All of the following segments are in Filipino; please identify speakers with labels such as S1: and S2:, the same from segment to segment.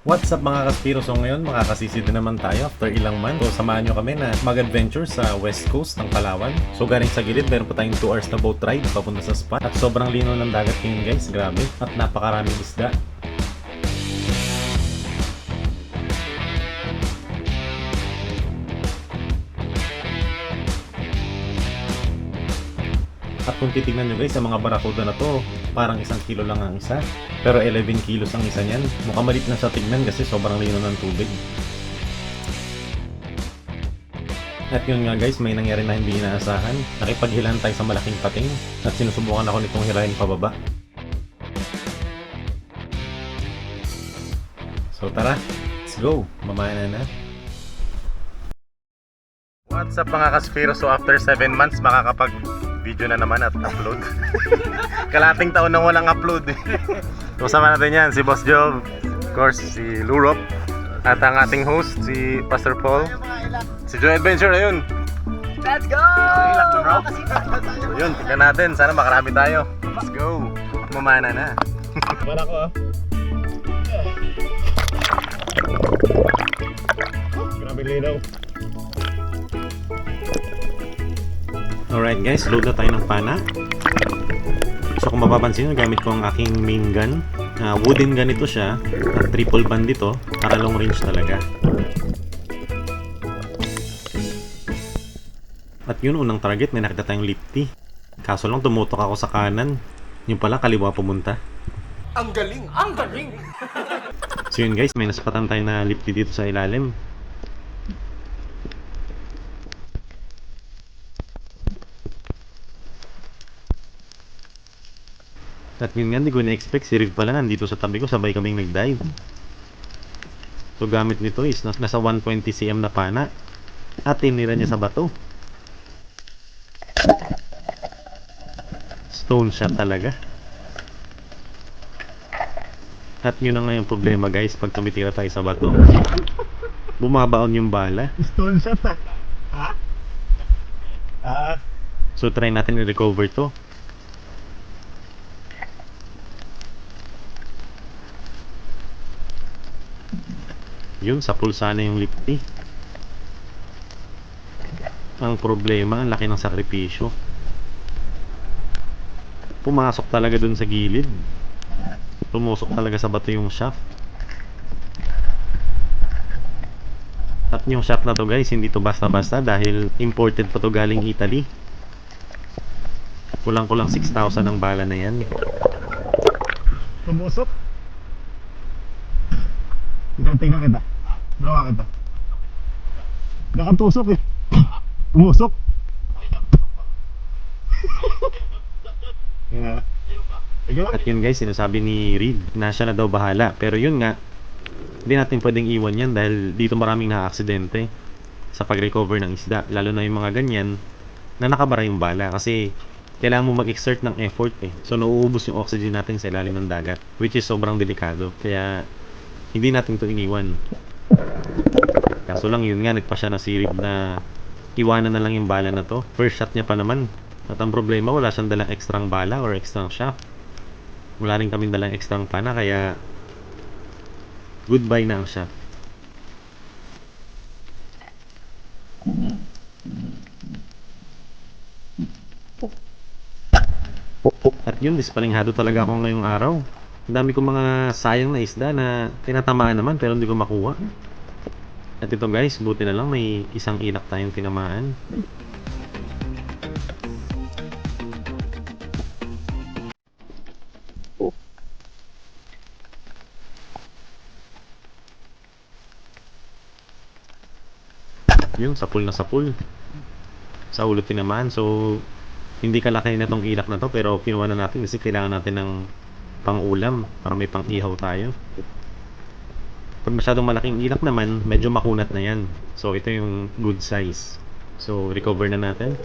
S1: What's up mga kaspiro? So ngayon makakasisi din naman tayo after ilang months. So samahan nyo kami na mag-adventure sa west coast ng Palawan. So galing sa gilid, meron pa tayong 2 hours na boat ride papunta sa spot. At sobrang linaw ng dagat ngayon guys, grabe. At napakaraming isda. At kung titignan nyo guys, sa mga barakuda na to, parang 1 kilo lang ang isa. Pero 11 kilos ang isa niyan. Mukhang malit na sa tignan kasi sobrang lino ng tubig. At yun nga guys, may nangyari na hindi inaasahan. Nakipaghilan tayo sa malaking pating at sinusubukan ako nitong hirahin pababa. So tara, let's go! Mamana na. What's up mga kaspiro? So after 7 months makakapag-video na naman at upload. Kalating taon na walang upload. Kasama natin yan, si Boss Job, of course si Lurop, at ang ating host si Pastor Paul. Si Joy Adventure na yun.
S2: Let's go!
S1: So yun, tignan natin, sana makarami tayo. Let's go! Mamana na. Wala ko ah. Grabe linaw. Alright guys, load na tayo ng pana. So kung mapapansin nyo, gamit ko ang aking main gun. Wooden gun ito siya. At triple band dito, para long range talaga. At yun, unang target, may nakita tayong lifty. Kaso lang tumutok ako sa kanan. Yung pala, kaliwa pumunta.
S2: Ang galing! Ang galing!
S1: So yun guys, may nasapatan tayo na lifty dito sa ilalim. At yun nga, hindi ko na-expect, si Riv pala nandito sa tabi ko, sabay kaming nag-dive. So gamit nito is nasa 120 cm na pana. At tinira niya sa bato. Stone shot talaga. At yun na nga yung problema guys, pag tumitira tayo sa bato, bumabaon yung bala.
S2: Stone shot ah. Ha? Ah.
S1: So try natin i-recover to. Yun, sa pulsa na yung lifty. Ang problema, ang laki ng sakripisyo. Pumasok talaga dun sa gilid. Tumusok talaga sa bato yung shaft. At yung shaft na to guys, hindi to basta-basta dahil imported pa to galing Italy. Kulang-kulang 6,000 ang bala na yan.
S2: Tumusok? Tingnan kita. Drawa kita. Nakatusok eh. Tumusok.
S1: At yun guys, sinasabi ni Reed na siya na daw bahala. Pero yun nga, hindi natin pwedeng iwan yan dahil dito maraming na-aksidente sa pag-recover ng isda. Lalo na yung mga ganyan na nakabara yung bala kasi kailangan mo mag-exert ng effort eh. So nauubos yung oxygen natin sa ilalim ng dagat, which is sobrang delikado. Kaya hindi natin to iniwan. Kaso lang yun nga, nagpa siya na si Reed na iwanan na lang yung bala na to. First shot niya pa naman. At ang problema, wala siyang dalang ekstrang bala or ekstrang shaft. Wala rin kaming dalang ekstrang pana, kaya goodbye na ang shaft. At yun, dispalinghado talaga ako ngayong araw. Ang dami kong mga sayang na isda na tinatamaan naman pero hindi ko makuha. At ito guys, buti na lang may isang ilak tayong tinamaan. Yun, sapul na sapul. Sa ulo tinamaan. So, hindi kalaki na tong ilak na to pero kinuha na natin kasi kailangan natin ng pang-ulam para may pang-ihaw tayo. Pag masyadong malaking ilak naman, medyo makunat na yan. So, ito yung good size. So, recover na natin.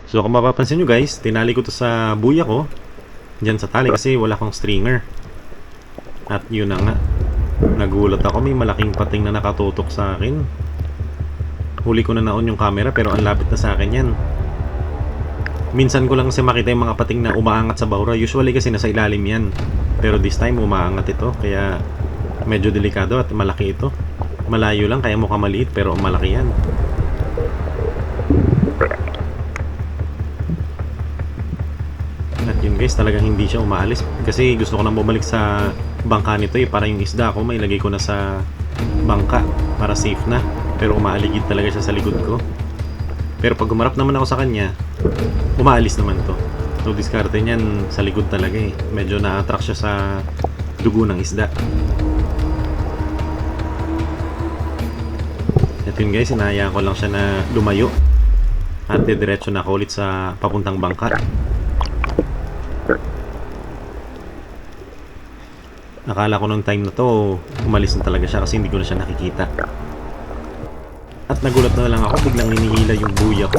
S1: So kung mapapansin nyo guys, tinali ko to sa buya ko dyan sa tali kasi wala akong stringer. At yun na nga, nagulat ako, may malaking pating na nakatutok sa akin. Huli ko na naon yung camera pero ang lapit na sa akin yan. Minsan ko lang kasi makita yung mga pating na umaangat sa bahura. Usually kasi nasa ilalim yan. Pero this time umaangat ito. Kaya medyo delikado at malaki ito. Malayo lang kaya mukha maliit pero malaki yan. At yun guys, talagang hindi siya umaalis. Kasi gusto ko nang bumalik sa bangka nito para yung isda ko may lagay ko na sa bangka para safe na. Pero umaaligid talaga siya sa likod ko. Pero pag humarap naman ako sa kanya, umaalis naman to. So diskarte niyan sa likod talaga eh. Medyo na-attract siya sa dugo ng isda. At yun guys, hinahayaan ko lang siya na lumayo. At diretso na ako ulit sa papuntang bangka. Akala ko nung time na to, umalis na talaga siya kasi hindi ko na siya nakikita. At nagulat na lang ako, biglang hinihila yung buya ko.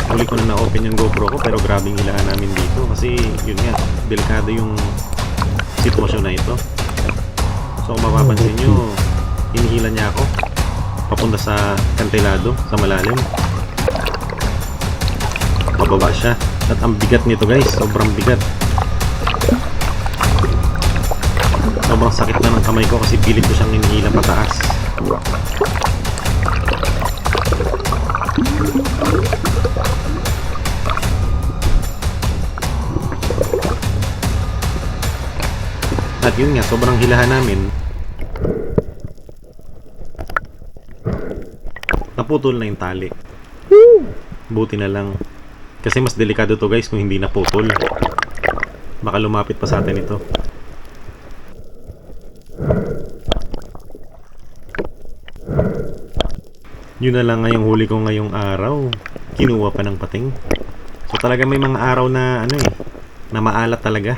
S1: Huli ko na na-open yung GoPro ko pero grabing hilaan namin dito kasi yun nga, delikado yung sitwasyon na ito. So kung mapapansin nyo, hinihila niya ako papunta sa kantilado, sa malalim. Pababa siya. At ang bigat nito guys, sobrang bigat. Sobrang sakit na ng kamay ko kasi pilit ko siyang hinihila pataas. At yun nga, sobrang hilahan namin. Naputol na yung tali. Buti na lang. Kasi mas delikado to guys kung hindi naputol. Baka lumapit pa sa atin ito. Yun na lang ngayong huli ko ngayong araw. Kinuha pa ng pating. So talaga may mga araw na ano eh, na maalat talaga.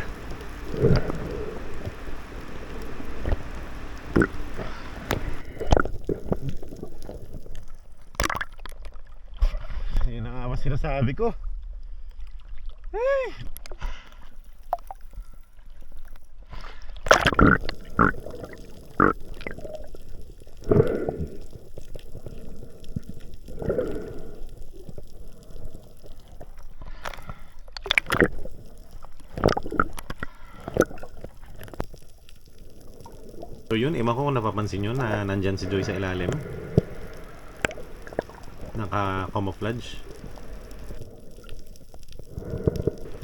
S2: Yun ang awas sinasabi ko. Ay!
S1: So yun, ewan ko kung napapansin nyo na nandyan si Joy sa ilalim. Naka-camouflage.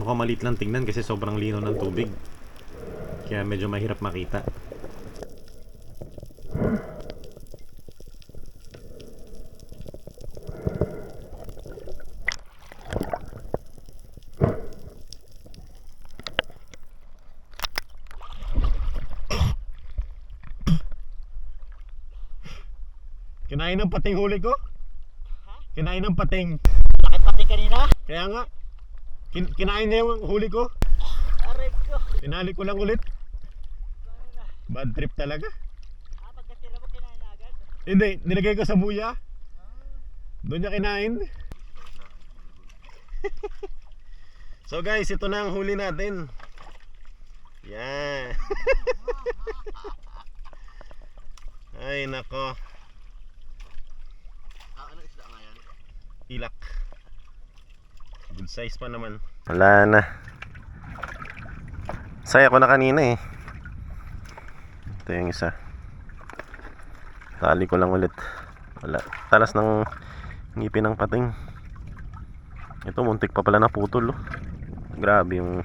S1: Mukhang maliit lang tingnan kasi sobrang lino ng tubig. Kaya medyo mahirap makita.
S2: Kinain ng pating huli ko?
S3: Ha?
S2: Kinain ng pating.
S3: Bakit pati kanina?
S2: Kaya nga, kinain niya yung huli ko.
S3: Aray ko.
S2: Tinali ko lang ulit. Bad trip talaga.
S3: Pagkatira mo kinain na agad?
S2: Hindi, nilagay ko sa buya. Doon niya kinain. So guys, ito na ang huli natin. Yan. Ay nako.
S3: Ano isda nga yan?
S2: Ilak. Good size pa naman. Wala na. Saya ko na kanina eh. Ito yung isa. Tali ko lang ulit. Wala. Talas ng ngipin ng pating. Ito muntik pa pala naputol oh. Grabe yung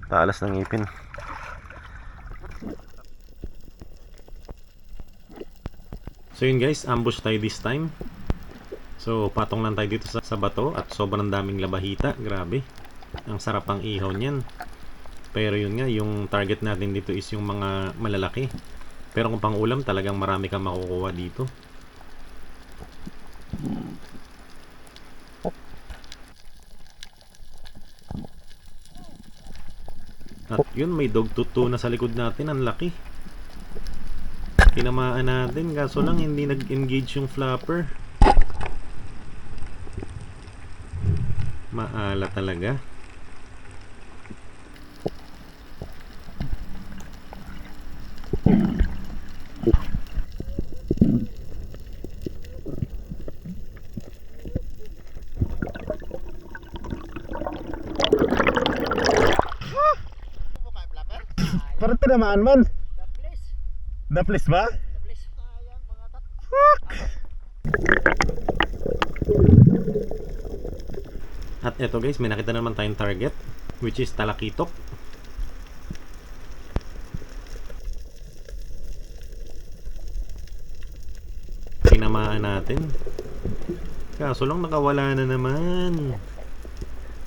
S2: talas ng ngipin.
S1: So yun guys, ambush tayo this time. So patong lang tayo dito sa bato at sobrang daming labahita. Grabe. Ang sarap ang ihaw niyan. Pero yun nga, yung target natin dito is yung mga malalaki. Pero kung pang ulam, talagang marami kang makukuha dito. At yun, may dog tuto na sa likod natin. Ang laki. Tinamaan natin, kaso lang hindi nag-engage yung flapper. Maala talaga.
S2: Parang tinamaan man.
S3: The place.
S2: Daplis ba?
S3: The place. Sayang mga tat.
S1: At eto guys, may nakita naman tayong target, which is talakitok. Tinamaan natin. Kaso lang nakawala na naman.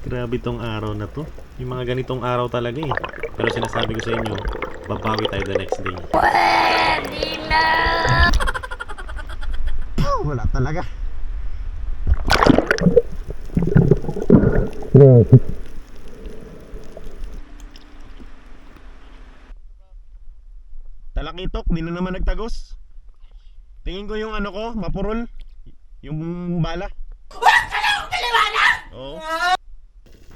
S1: Grabe tong araw na to. Yung mga ganitong araw talaga eh. Pero sinasabi ko sa inyo, babawi tayo the next day.
S2: Wala talaga. Talakitok, di na naman nagtagos. Tingin ko yung ano ko, mapurol. Yung bala. Oo.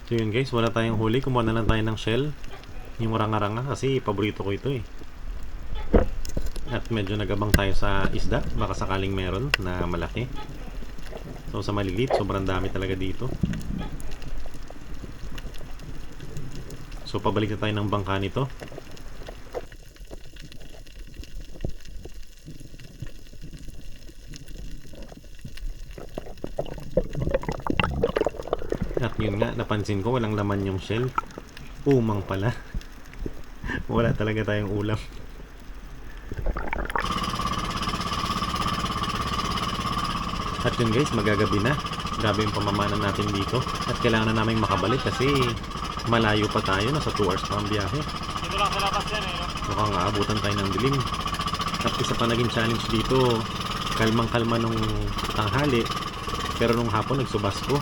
S1: So yun guys, wala tayong huli. Kumuha na lang tayo ng shell. Yung ranga-ranga kasi paborito ko ito eh. At medyo nagabang tayo sa isda. Baka sakaling meron na malaki. So sa maliliit, sobrang dami talaga dito. So pabalik na tayo ng bangka nito. At yun nga, napansin ko walang laman yung shell. Umang pala. Wala talaga tayong ulam. At yun guys, magagabi na. Grabe yung pamamanan natin dito. At kailangan na namin makabalik kasi malayo pa tayo. Nasa 2 hours pa ang biyahe.
S3: Dito lang sa labas yan eh. No?
S1: Mukhang aabutan tayo ng dilim. At isa pa naging challenge dito, kalmang-kalma nung tanghali. Pero nung hapon nagsubas ko.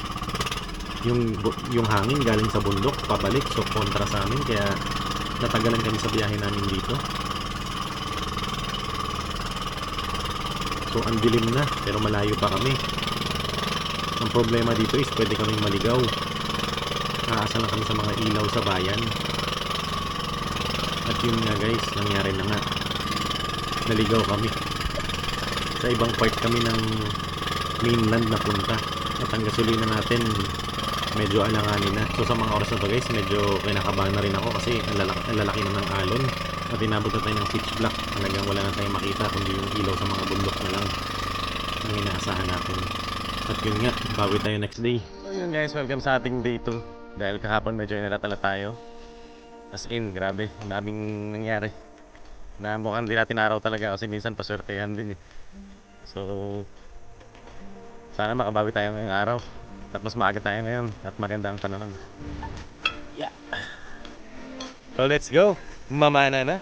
S1: Yung hangin galing sa bundok pabalik, so kontra sa amin, kaya natagalan kami sa biyahe namin dito. So ang dilim na, pero malayo pa kami. Ang problema dito is pwede kaming maligaw. Aasa lang kami sa mga ilaw sa bayan. At yun nga guys, nangyari na nga. Naligaw kami. Sa ibang part kami ng mainland na punta. At ang gasolina natin medyo alanganin na. So sa mga oras na to guys, medyo kinakabahan na rin ako kasi ang lalaki na ng alon. At inabot na tayo ng pitch black. Talagang wala na tayong makita kundi yung ilaw sa mga bundok na lang ang inaasahan natin. At yun nga, bawi tayo next day. So yun guys, welcome sa ating day 2. Dahil kahapon medyo inalatala tayo. As in, grabe, ang daming nangyari. Na mukhang di natin araw talaga kasi minsan paswertehan din eh. So sana makabawi tayo ngayong araw. At mas maaga tayo ngayon at maganda ang panahon. Yeah. So let's go. Mamana na.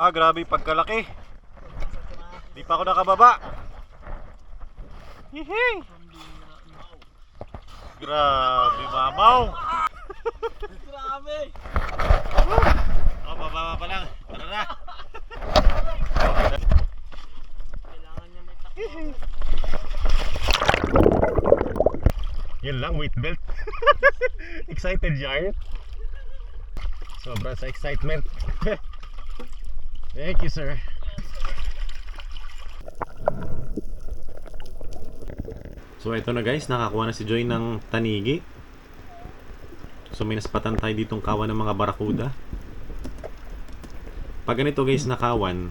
S2: Grabe pagkalaki. Di pa ako nakababa. Hihi. Grabe mamaw.
S3: Grabe.
S2: Bababa pa lang. Tara na.
S3: Kailangan niya may takbo.
S2: Yun lang, weight belt. Excited yarn. Sobra sa excitement. Thank you, sir.
S1: So ito na guys, nakakuha na si Joy ng tanigi. So may naspatan tayo ditong kawan ng mga barakuda. Pag ganito guys na kawan,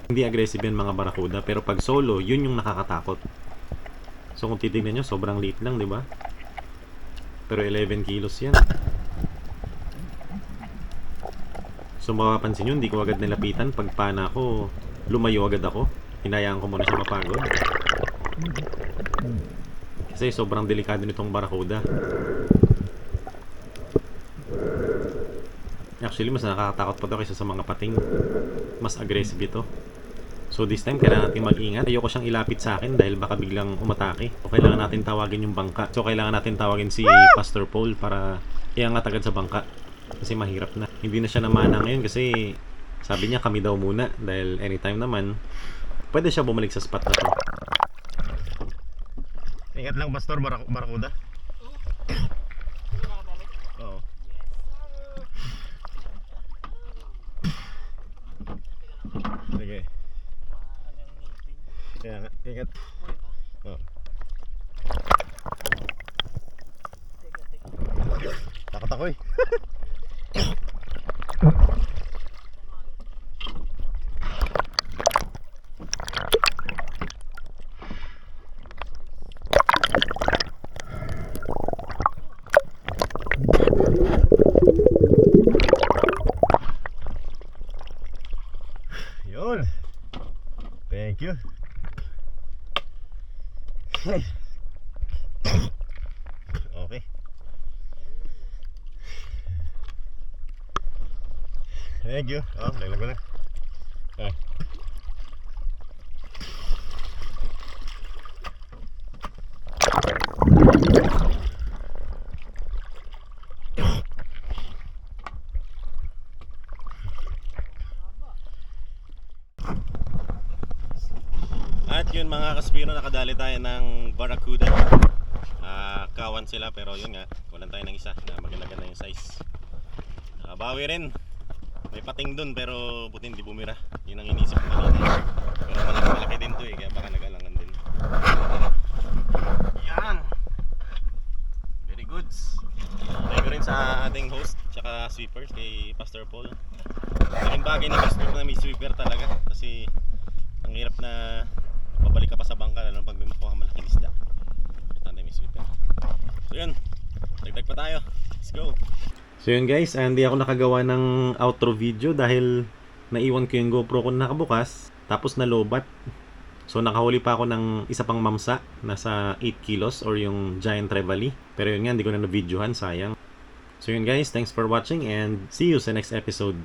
S1: hindi aggressive yan mga barakuda. Pero pag solo, yun yung nakakatakot. So kung titignan nyo, sobrang liit lang, di ba? Pero 11 kilos yan. So mapapansin nyo, hindi ko agad nilapitan. Pag pana ko, lumayo agad ako. Hinayaan ko muna siya mapagod. Kasi sobrang delikado nitong barakuda. Actually, mas nakakatakot pa ito kaysa sa mga pating. Mas aggressive ito. So this time, kailangan natin mag-ingat. Ayoko siyang ilapit sa akin dahil baka biglang umatake. So kailangan natin tawagin yung bangka. So kailangan natin tawagin si Pastor Paul para iangat agad sa bangka. Kasi mahirap na. Hindi na siya namana ngayon kasi sabi niya kami daw muna. Dahil anytime naman, pwede siya bumalik sa spot na to.
S2: Ingat lang, Pastor, barakuda. Oo. Sige. Kaya nga, ingat. Oh. ako eh. Yun. Thank you. Okay. Thank you. Oh, laglag ko na. Ah. At yun mga kaspiro, nakadali tayo ng Barracuda. Kawan sila pero yun nga, walang tayo ng isa na maganda-ganda yung size. Bawi rin. May pating dun pero buti hindi bumira. Yun ang inisip ko kanina. Pero malaki din to eh, kaya baka nag-alangan din. Yan! Very good. Thank you rin sa ating host tsaka sweepers kay Pastor Paul. Laking bagay na may sweeper talaga kasi ang hirap na babalik ka pa sa bangka lalo pag may makuha malaking isda. Importante may sweeper. So yun, dagdag pa tayo. Let's go.
S1: So yun guys, hindi ako nakagawa ng outro video dahil naiwan ko yung GoPro ko nakabukas tapos nalobat. So nakahuli pa ako ng isa pang mamsa, nasa 8 kilos or yung giant trevally. Pero yun nga, hindi ko na na-videohan, sayang. So yun guys, thanks for watching and see you sa next episode.